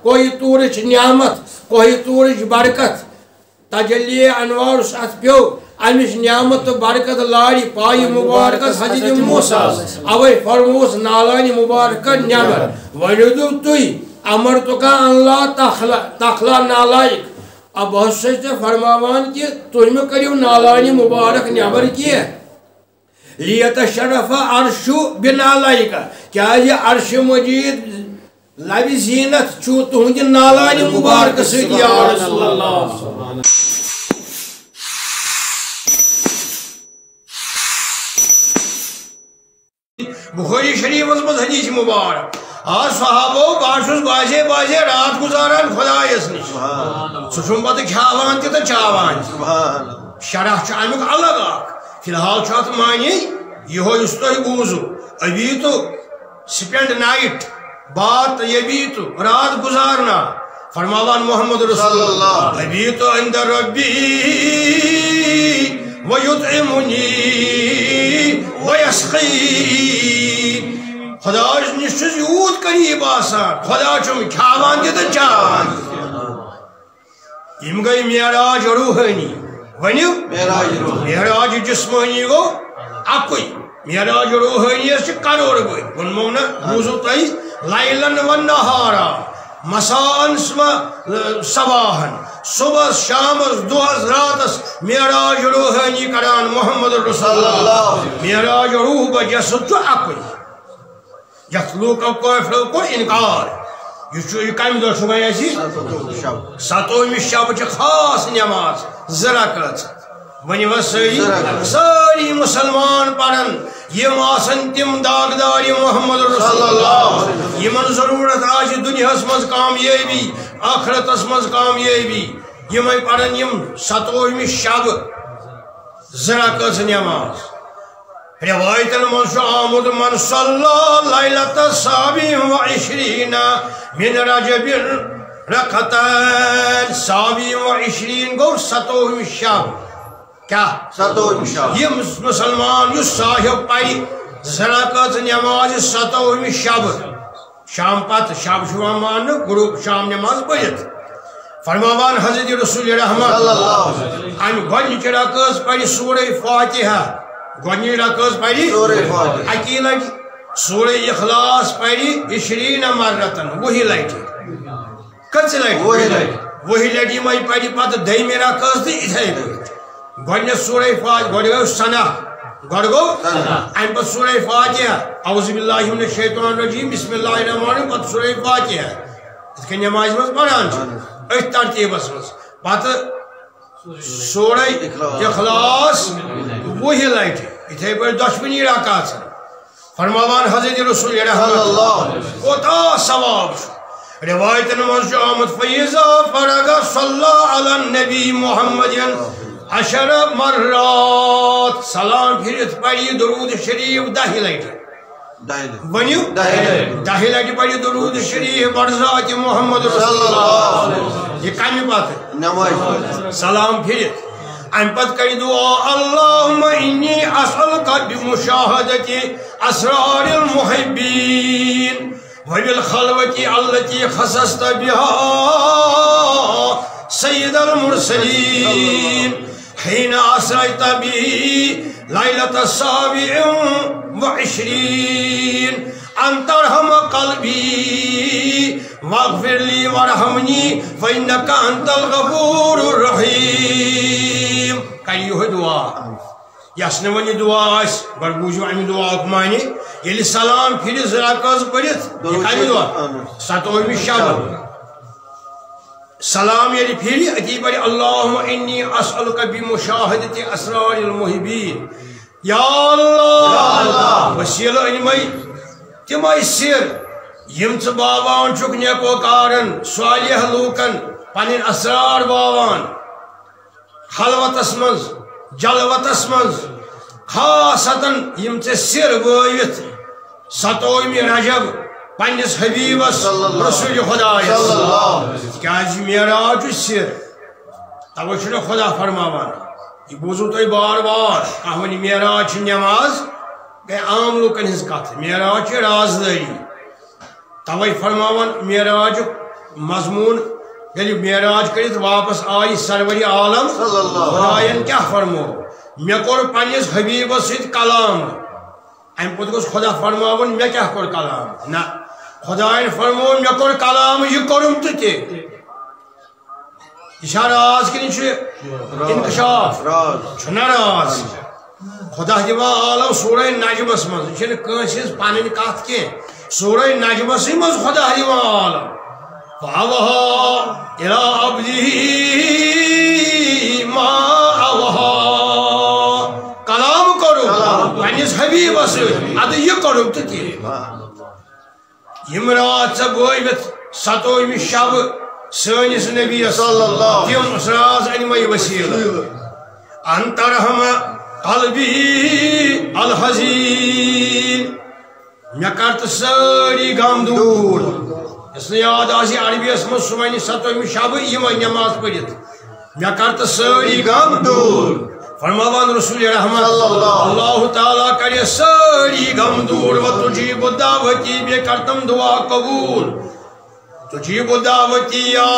کوئی تورچ نعمت کوئی تورچ برکت تجلی انوار ات پیو امش نعمت تو برکت لاری پائی مبارکت حضرت موسیٰ اوے فرموس نالانی مبارکت نیبر ونیدو توی امرتکا اللہ تخلا نالائک اب بہت سجدہ فرماوان کی توی میں کریو نالانی مبارک نیبر کیے لیتشرف عرشو بنالائک کیا یہ عرش مجید لبی زینت چو تہنج نالانی مبارک سید یا رسول اللہ بخاری شریف مز حدیث مبارک آج صحابو باشوس بازے رات گزاران خدایس نش سم پتہ کھیاوان تہ چاوان شرح امیک الگ فی الحال ات معنی یہ بوزو ابھی تو سپینڈ نائٹ بات یہ تو رات گزارنا فرماوان محمد رسول اللہ ابھی تو عند ربی ویطعمنی ویسقین خدا نش یوت قریب آسان خدا چم کھاوان تہ تو چاوان یم گئی معراج روحانی ونیو معراج جسمانی گو اکوئی معراج روحانی کروڑ گئی ونمو نا بوزو تھی لیلن و نہارا مساء صباحا صبح شام دہس راتس معراج روحانی کران محمد رسول اللہ معراج روح بجسد تو اکوئی یت لوکو کافرو کو انکار یہ کم دہ گئی ستومی شب خاص نماز زرکت ونی ساری مسلمان پڑھن یم آسن تم داغدار محمد رسول اللہ یمن ضرورت آج دنیا مز کامیابی آخرتس مز کامیابی یم پڑھن یم ستومی شب زرکت نماز روایتن من آمد من صلی لیلت السابع و عشرین من رجب رکعتین سابع و عشرین گو ستومی شب کیا یہ مسلمان یہ صاحب پڑی زرکت نماز ستومی شب شام پت شب شوان مان گروپ شام نماز پڑھت فرماوان حضرت رسول رحمت ام گۄڈنِچ رکعت پڑی سورہ فاتحہ گۄڈنِچ رکعت پڑی اکی لٹہِ سورہ اخلاص پڑی 20 مرتن 20 لٹہِ کٔژِ لٹہِ 20 لٹہِ یِمے پڑی پتہٕ دٔیمہِ رکعت تہِ یِتھے پٲٹھۍ گۄڈنٮ۪تھ سورہ فاتحہ گۄڈٕ گوٚو سنا گۄڈٕ گوٚو امہِ پتہٕ سورہ فاتحہ اعوذ باللہ من الشیطان الرجیم بسم اللہ الرحمن الرحیم پتہٕ سورہ فاتحہ یِتھ کٔنۍ نمازِ منٛز پران چھِ أتھۍ ترتیٖبس منٛز پتہٕ سورہ اخلاص 20 لٹہِ یِتھے پٲٹھۍ دۄشوٕنی رکعت فرماوان حضرت رسول رحمت کوتاہ ثواب چھُ روایتن منٛز چھُ آمُت فیضا فرغ صلی علی النبی محمد 10 مرات سلام پھرت پڑی درود شریف 10 لٹہِ ونیو 10 لٹہِ پڑی درود شریف برذات محمد رسول اللہ یہ کمہِ پتہٕ سلام پھرت ام پت کری دعا اللہم انی اسألک بمشاہدت اسرار المحبین وبالخلوت التي خصصت بها سید المرسلین حين أسريت به ليلة 27 أن ترحم قلبي واغفر لي وارحمني فإنك أنت الغفور الرحيم كريوه دعاء يسنوني دعاء بربوجو عمي دعاء كماني يلي سلام فيري زراكاز بريت يكاني دعاء ستومي شابه سلام يلي پھیری اتی بڑی اللہم انی اسألک بمشاہدت اسرار المحبین یا اللہ وسیلہ انمائی تمائی سیر یم چھ باوان چک نیکو کارن صالح لوکن پنن اسرار باوان خلوت اسمنز جلوت اسمنز خاصتاً یم چھ سیر بویت ستومی رجب پنس حبیبس رسول خدا کیا معراج سر توے چھ خدا فرماوان یہ بوزو تھی بار بار ونی معراج نماز گئی عام لوکن ہز کت معراج رازداری توے فرماوان معراج مضمون یلی معراج کرت واپس آئی سرور عالم خدایان کیا فرمو مے کور پنس حبیب ست کلام ام پتہ گوس خدا فرماون مے کیا کور کلام نہ خدایان فرمو مے کور کلام یہ کرم تہ یہ راز کن انکشاف راز خدا دِوان عالم سورہ نجمس مز یہ کنس پن کت کی سورہ نجمس مز خدا دِوان عالم فَأَوْحَىٰ إِلَىٰ عَبْدِهِ مَا أَوْحَىٰ کلام کرو پنس حبیبس اد یہ کرو تو یم رات ژے گویت 27 شب سٲنِس نبیس تم راز انمے وسیل انترحم قلبی الحزین مے کر ساری غم دور اس نے یاد آسی عربیس من سہ ون 27 شب یم نماز پڑھت مے کر ساری غم دور فرماوان رسول رحمت اللہ تعالیٰ کرے ساری غم دور و تجیب دعوتی بے کرتم دعا قبول تجیب دعوتی یا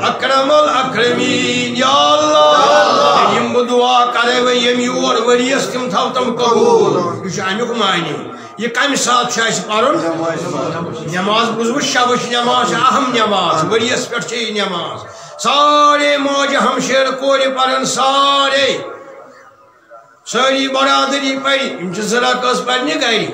اکرم الاکرمین یا اللہ یم دعا کرے و یم یور وریس تم تھو تم قبول یہ امیک معنی یہ کم سات پرن نماز بوزو شبش نماز اہم نماز وریس پہ نماز سارے موج ہمشیر کور پرن ساری برادری پری ام رقص پرنہ گری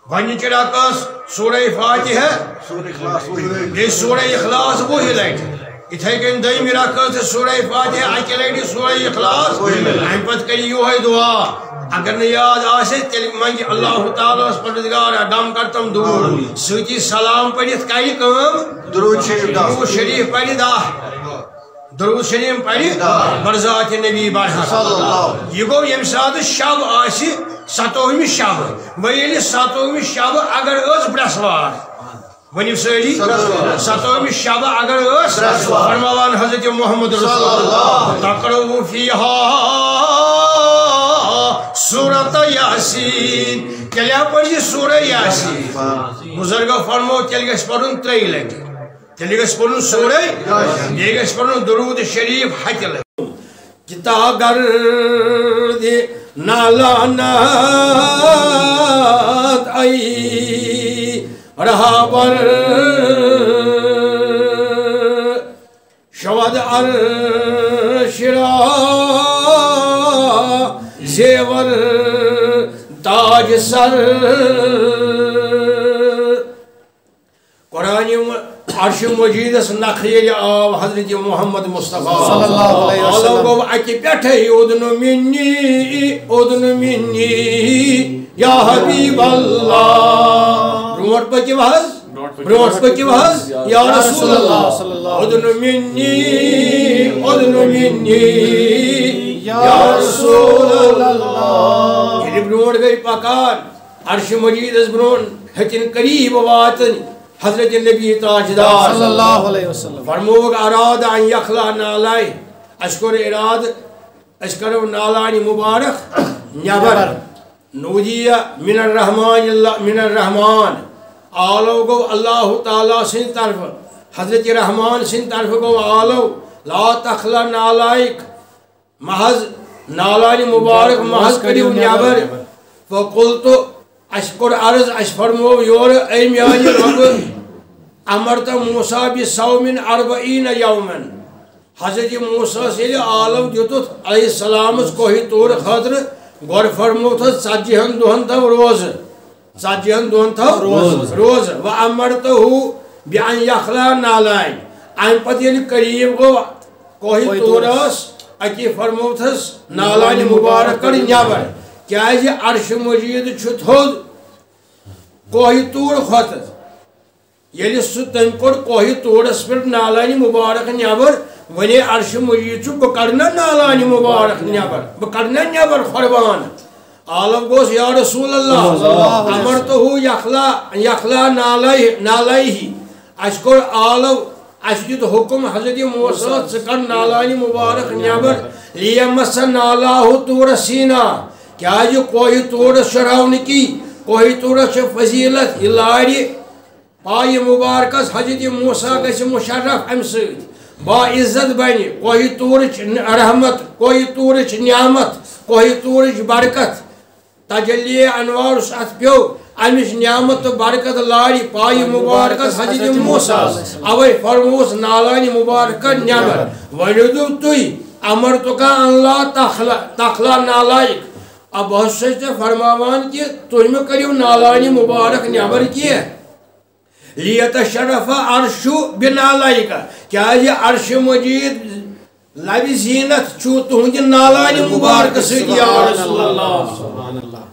گۄڈنِچ رقص سورہ فاتحہ بیٚیہِ سورہ اخلاص 20 لٹہِ اتھے کن دٔیِم رقص سورہ فاتحہ اکہ لٹہِ سورہ اخلاص امہ پتہٕ کٔرِو یِہوے دعا اگر نہ یاد آسے تیل منگی اللہ تعالیٰ پروردگار ڈم کرتم دور سۭتی سلام پڑھت کرِ کٲم درود شریف پڑھِ 10 درود شریف پڑھِ برذات نبی برحق یہ گو یم سات شب آسی 27 شب و ییٚلہِ 27 شب اگر ٲس برٛٮ۪سوار ونیو سٲری 27 شب اگر ٲس فرماوان حضرت محمد رسول اللہ تقرؤ فیہا سورۃ یاسین تیلیا پڑھی سورہ یاسین بزرگو فرمو تیل گژھِ پڑھُن 3 لٹہِ تیل گژھِ پڑھُن سورہ بیٚیہِ گژھِ پڑھُن درود شریف 7 لٹہِ کتا گرد نالانت آئی رہا بر شود عرش را زیور تاج سر قرآن عرش مجید نخیل آو حضرت محمد مصطفیٰ صلی اللہ علیہ وسلم گو اکی پیٹھے اذن منی یا حبیب اللہ برونٹ پکی بحث یا رسول اللہ اذن منی یا رسول اللہ یہ برونٹ گئی پکان عرش مجید اس برونٹ ہتن قریب واتن حضرت نبی تاجدار صلی اللہ علیہ وسلم فرموگ اراد ان یخلا نالائی اشکر اراد اشکرو نالانی مبارک نیبر نودیہ من الرحمن آلو گو اللہ تعالیٰ سن طرف حضرت رحمان سن طرف گو آلو لا تخلا نالائک محض نالانی مبارک محض کریو نیبر فقلتو اشکر عرض اشفرمو یور اے میانی رب امرت موسیٰ بصوم 40 یومن حضرت موسیٰ سے عالم دیتت علیہ السلام اس کوہی طور خاطر گور فرمو تھا 40 دہن تھا روز 40 دہن تھا روز و امرتہو بیان یخلا نالائن آئین پتہ یلی قریب گو کوہی طور اس اکی فرمو تھا نالائن مبارک کر نیبر کیا یہ عرش مجید چھت ہود کوہی طور خطر یلی سو تم کور کوہی طور اس پر نالانی مبارک نیبر ونی عرش مجید چھو بکرنا نالانی مبارک نیبر بکرنا نیبر خربان عالم گوس یا رسول اللہ امرتہو یخلا نالائہی اشکر عالم اشکت حکم حضرت موسیٰ سکر نالانی مبارک نیبر لیمس نالاہو طور سینہ کیا یہ کوہی طور شراون کی کوہی طور فضیلت یہ لاری پائی مبارکس حضرت موسیٰ گژھِ مشرف امہ سۭتۍ با عزت بنہِ کوہ طورٕچ رحمت کوہ طورٕچ نعمت کوہ طورٕچ برکت تجلی انوار ات پیو امچ نعمت تو برکت لاری پائی مبارکس حضرت موسیٰ اوے فرموس نالانی مبارک نعمر وردو توی امرتکا اللہ تخلا نالائک اب حسیت فرماوان کی تم کریو نالانی مبارک نعمر کی لیتشرف عرشو بنالائک کیا یہ عرش مجید لبی زینت چھو تہند نالانی مبارک سید یا رسول اللہ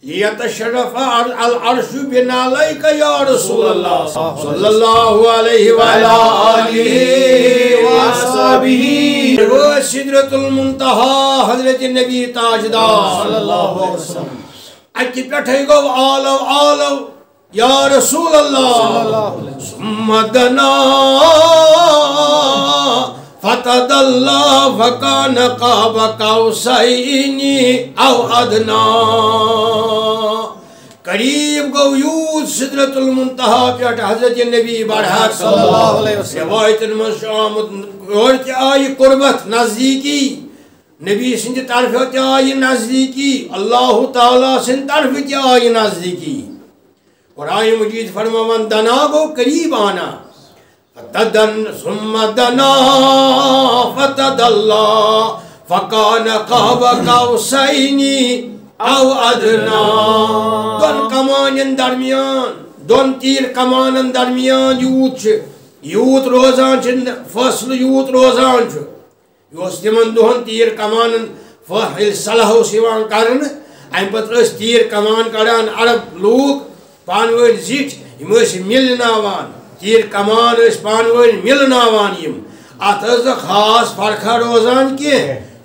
لیتشرف العرش بنالائک یا رسول اللہ صلی اللہ علیہ وآلہ وآلہ سدرۃ المنتہا حضرت نبی تاجدار صلی اللہ علیہ وسلم اکی پٹھے گو آلو آلو یا رسول اللہ ثم دنا فتدلى فكان قاب قوسين او ادنى قریب گو یوت سدرۃ المنتہا پہ حضرت نبی برحق صلی اللہ علیہ وسلم روایتن من آمد اور تہ آئی قربت نزدیکی نبی سند طرف تہ آئی نزدیکی اللہ تعالی سند طرف تہ آئی نزدیکی قرآن مجید فرماوان دنا گو قریب آنا ثم دنا فتدلى فكان قاب قوسين او ادنى دون کمانن درمیان دون تیر کمانن درمیان یوت روزان فصل یوت روزان یوس تمن دہن تیر کمانن صلاح یوان کرن ام پتہ تیر کمان کڑان عرب لوگ پانوی زٹ یم ملناوان تیر کمان پانوی ملناوان یم ات خاص فرقہ روزان کی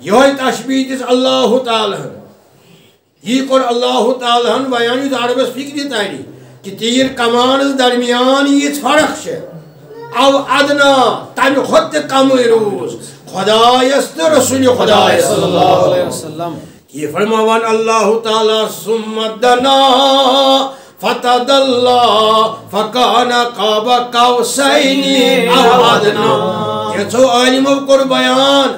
یہ تشبیہ دس اللہ تعالی یہ کور اللہ تعالی بیان یہ عربس فکر تاری کہ تیر کمان درمیان یہ فرق او ادنا تم خود کم روز خدایس رسول خدای صلی اللہ علیہ وسلم یہ فرماوان اللہ تعالی ثم دنا فتدلى فكان قاب قوسين او ادنى یہ چھو عالمو کور بیان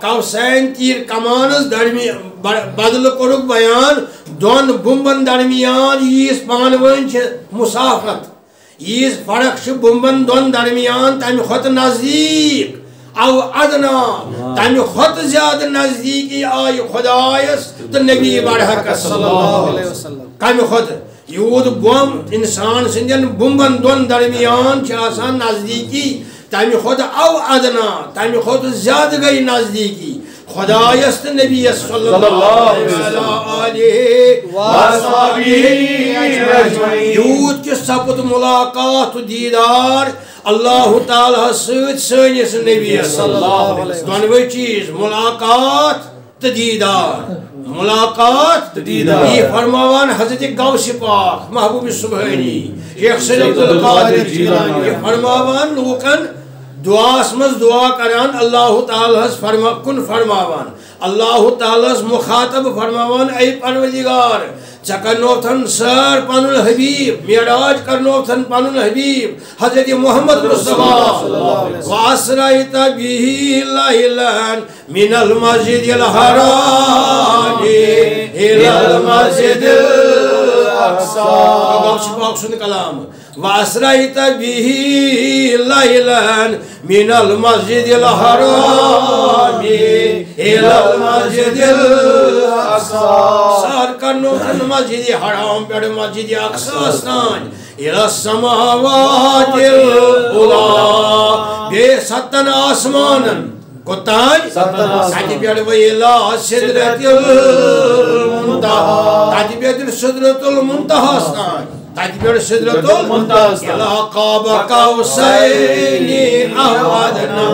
قوسین تیر کمانس درمیان بدل کورک بیان دون بمبن درمیان یہ پانوین مسافت یہ فرق بمبن دون درمیان تم خود نزدیک او ادنا تم خود زیادہ نزدیکی آئی خدایس تو نبی برحق صلی اللہ علیہ وسلم کم خود یود بم انسان سندین بمبن دون درمیان آسان نزدیکی تم خود او ادنا تم خود زیادہ گئی نزدیکی خدایست نبی صلی اللہ علیہ وسلم یود کی سپت ملاقات دیدار اللہ تعالی سنس نبی صلی اللہ علیہ وسلم دونوی چیز ملاقات دیدار ملاقات دیدار یہ فرماوان حضرت غوث پاک محبوب سبحانی شیخ سید عبدالقادر جیلانی یہ فرماوان لوکن دعاس مز دعا کران اللہ تعالی کن فرماوان اللہ تعالی مخاطب فرماوان اے پروردگار چکنوتن سر پن الحبیب معراج کرنوتن پن الحبیب حضرت محمد مصطفیٰ واسرائیت به لیلا من المسجد الحرام الى المسجد الاقصى غوث پاک سن کلام واسرائیت به لیلا من المسجد الحرام الى المسجد الاقصى سر کرنوتن مسجد حرام پر مسجد اقصی استان الى السماوات العلا بے ستن آسمانن کوتان ساتھی پیڑ ویلا سدرۃ المنتہا تاتی پیڑ سدرۃ المنتہا استان تاتی پیڑ سدرۃ المنتہا الى قاب قوسین او ادنى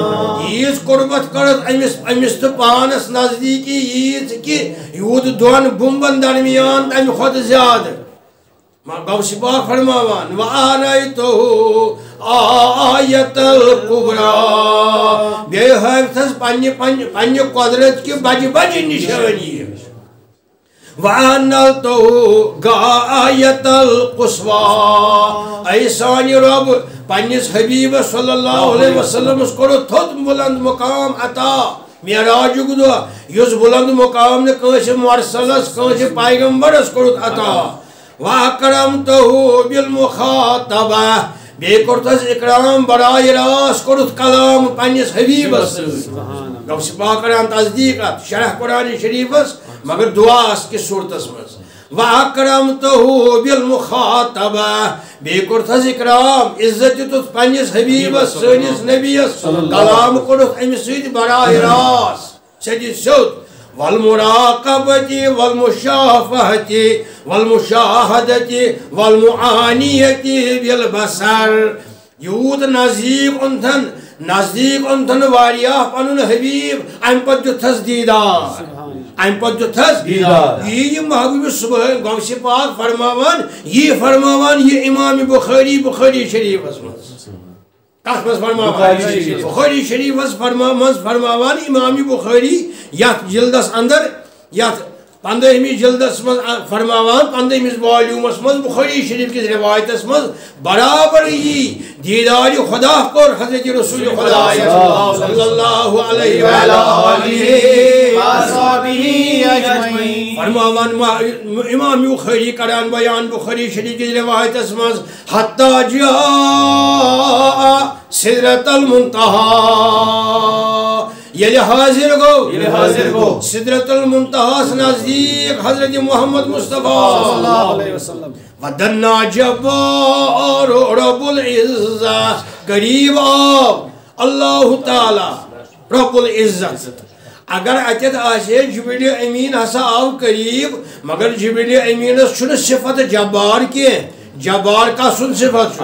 یہ قربت کرت امس تو پانس نزدیکی یہ کہ یود دون بمبن درمیان تم خود زیادہ غوث پاک فرماوان وَآرَيْتُهُ آیت القبرى بے حیفتس پنی قدرت کی بج نشانی وَأَنَّلْتُهُ غَایَةَ الْقُصْوَى اے سانی رب پنس حبیب صلی اللہ علیہ وسلم کرو تھوت بلند مقام عطا معراجک دہ اس بلند مقام نے کنس مرسلس کنس پیغمبرس کورت عطا وَأَكْرَمْتَهُ بِالْمُخَاطَبَةِ بیٚیہِ کوٚرتھس اکرام براہ راست کوٚرُتھ کلام پننس حبیبس غوث پاک کران تصدیق شرح قرآن شریفس مگر دعاس کس صورتس مز وَأَكْرَمْتَهُ بِالْمُخَاطَبَةِ بیٚیہِ کوٚرتھس اکرام عزت دِتُتھ پننس حبیبس سٲنِس نبیس کلام کوٚرُتھ أمِس سۭتۍ براہ راست سیٚدِ سیوٚد والمراقبة والمشافهة والمشاهدة والمعانية بالبصر یوت نزدیک انتن واریاہ پنن حبیب ام پت دتھس دیدار یہ محبوب صبح غوث پاک فرماوان یہ امام بخاری شریفس مز کس مز فرماوان بخاری شریفس فرماوان امام بخاری یت جلدس اندر یت 15 جلدس مز فرماوان 15 والیومس مز بخاری شریف کس روایتس مز برابر یہ دیدار خدا کور حضرت رسول خدا صلی اللہ علیہ وآلہ وصحبہ اجمعین فرماوان امام بخاری کران بیان بخاری شریف کس روایتس مز حتی جاء سدرۃ المنتہی یلی حاضر گو سدرۃ المنتہی نزدیک حضرت محمد مصطفیٰ صلی اللہ علیہ وسلم ودنا جبار رب العزہ قریب آب اللہ تعالی رب العزت اگر اتت آسے جبریل امین ہسا آو قریب مگر جبریل امین چھن صفت جبار کی جبار کا سن صفت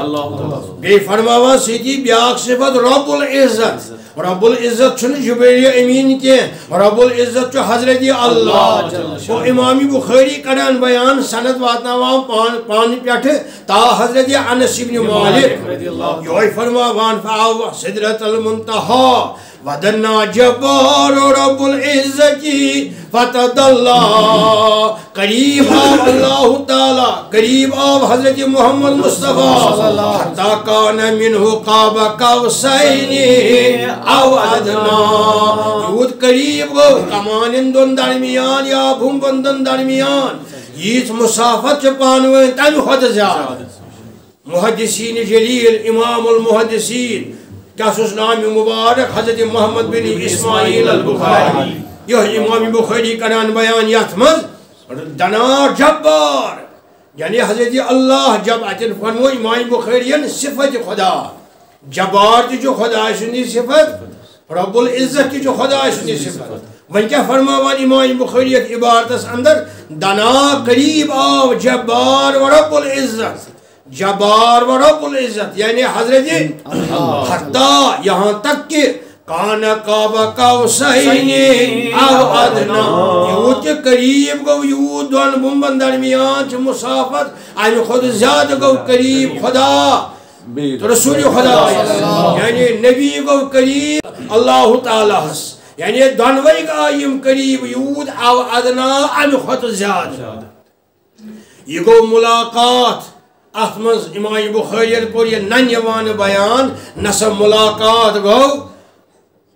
بے فرماوان سیدھی بیاک صفت رب العزت رب العزت چھن جبریل امین کی رب العزت چھو حضرت اللہ وہ امام بخاری کران بیان سند واتناوان پانی پیٹھ تا حضرت انس بن مالک یہ فرماوان فاو سدرۃ المنتہی ودنا جبار رب العزت فتدلّا قریب آب اللہ تعالی قریب آب حضرت محمد مصطفیٰ حتی کان منہ قاب قوسین او ادنا یود قریب گو کمانن دون درمیان یا بھومبندن درمیان یہ مسافت چپانوین تم خود زیاد محدثین جلیل امام المحدثین کیا سوس نام مبارک حضرت محمد بن اسماعیل البخاری یہ امام بخاری کران بیان یاتمز دنار جبار یعنی حضرت اللہ جب اتن فرمو امام بخارین صفت خدا جبار تی جو خدا سنی صفت رب العزت تی جو خدا سنی صفت ون کیا فرماوان امام بخاری عبارتس اندر دنا قریب آو جبار و رب العزت جبار و رب العزت یعنی حضرت حتی یہاں تک کہ کان قاب قوسین او ادنا یوت قریب گو یوت دون بمبن درمیان چھ مسافت آئی خود زیاد گو قریب خدا رسول خدا یعنی نبی گو قریب اللہ تعالی حس یعنی دونوئی آئیم قریب یوت او ادنا آئی خود زیاد یہ گو ملاقات احمد امام بخاری کو یہ ننیوان بیان نسب ملاقات گو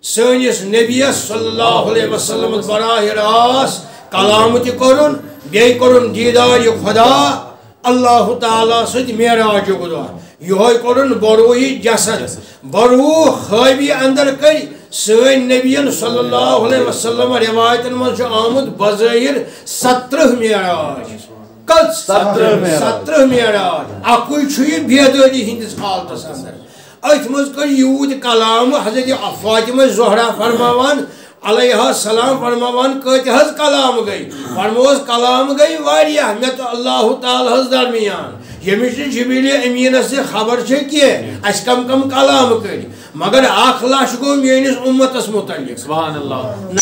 سنس نبی صلی اللہ علیہ وسلم براہ راست کلام تی کرن بی کرن دیدار خدا اللہ تعالی سید معراج گدہ یہ کرن بروہی جسد بروح خوابی اندر کر سن نبی صلی اللہ علیہ وسلم روایت من آمد بظاہر 17 معراج کل 17 معراج اکوئی چھوئی بیداری ہندس حالتس اندر ات مز کر یود کلام حضرت فاطمہ زہرا فرماوان علیہ السلام فرماوان کت حض کلام گئی فرموز کلام گئی واریہ میں تو اللہ تعالی حض درمیان یمش جبریل امین سے خبر چھے کیے اس کم کلام کری مگر آخ لاش گو میانس امتس متعلق سبحان اللہ